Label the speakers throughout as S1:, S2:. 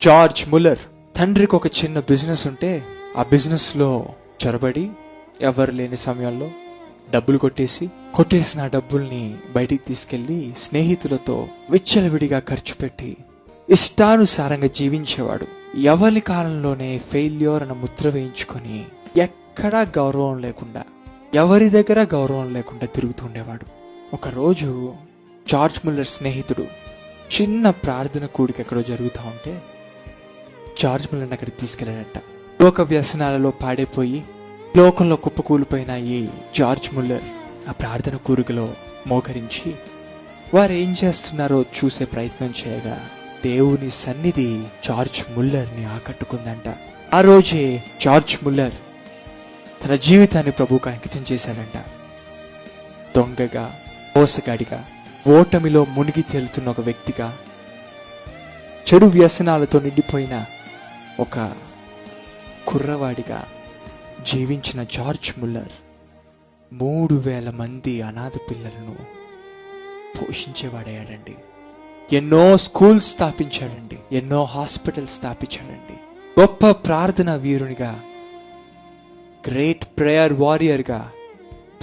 S1: George Muller తండ్రికి ఒక చిన్న బిజినెస్ ఉంటే ఆ బిజినెస్లో చొరబడి ఎవరు లేని సమయంలో డబ్బులు కొట్టేసిన ఆ డబ్బుల్ని బయటికి తీసుకెళ్లి స్నేహితులతో విచ్చలవిడిగా ఖర్చు పెట్టి ఇష్టానుసారంగా జీవించేవాడు. ఎవరి కాలంలోనే ఫెయిల్యూర్ అన్న ముద్ర వేయించుకొని ఎక్కడా గౌరవం లేకుండా, ఎవరి దగ్గర గౌరవం లేకుండా తిరుగుతుండేవాడు. ఒకరోజు జార్జ్ ముల్లర్ స్నేహితుడు చిన్న ప్రార్థన కూడిక ఎక్కడో జరుగుతూ ఉంటే జార్జ్ ముల్లర్ని అక్కడికి తీసుకెళ్ళాడట. లోక వ్యసనాలలో పాడైపోయి లోకంలో కుప్పకూలిపోయిన ఈ జార్జ్ ముల్లర్ ఆ ప్రార్థన కూరికలో మోకరించి వారు ఏం చేస్తున్నారో చూసే ప్రయత్నం చేయగా దేవుని సన్నిధి జార్జ్ ముల్లర్ని ఆకట్టుకుందంట. ఆ రోజే జార్జ్ ముల్లర్ తన జీవితాన్ని ప్రభువుకు అంకితం చేశాడంట. దొంగగా, మోసగాడిగా, ఓటమిలో మునిగి తేలుతున్న ఒక వ్యక్తిగా, చెడు వ్యసనాలతో నిండిపోయిన ఒక కుర్రవాడిగా జీవించిన జార్జ్ ముల్లర్ 3,000 మంది అనాథ పిల్లలను పోషించేవాడయ్యాడండి. ఎన్నో స్కూల్స్ స్థాపించాడండి, ఎన్నో హాస్పిటల్స్ స్థాపించాడండి. గొప్ప ప్రార్థన వీరునిగా, గ్రేట్ ప్రేయర్ వారియర్గా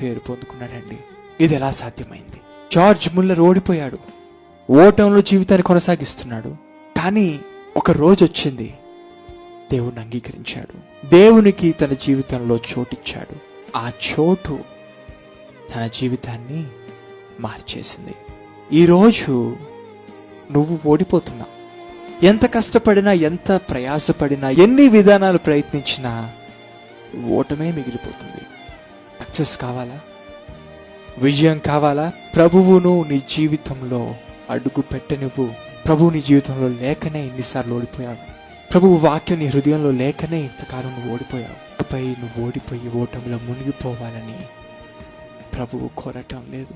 S1: పేరు పొందుకున్నాడండి. ఇది ఎలా సాధ్యమైంది? జార్జ్ ముల్లర్ ఓడిపోయాడు, ఓటంలో జీవితాన్ని కొనసాగిస్తున్నాడు. కానీ ఒక రోజు వచ్చింది, దేవుని అంగీకరించాడు, దేవునికి తన జీవితంలో చోటిచ్చాడు. ఆ చోటు తన జీవితాన్ని మార్చేసింది. ఈరోజు నువ్వు ఓడిపోతున్నావు. ఎంత కష్టపడినా, ఎంత ప్రయాసపడినా, ఎన్ని విధానాలు ప్రయత్నించినా ఓటమే మిగిలిపోతుంది. సక్సెస్ కావాలా? విజయం కావాలా? ప్రభువును నీ జీవితంలో అడుగు పెట్టనివ్వు. ప్రభువు నీ జీవితంలో లేకనే ఇన్నిసార్లు ఓడిపోయావు. ప్రభువు వాక్యం నీ హృదయంలో లేకనే ఇంతకాలం నువ్వు ఓడిపోయావు. నువ్వు ఓడిపోయి ఓటమిలో మునిగిపోవాలని ప్రభువు కోరటం లేదు.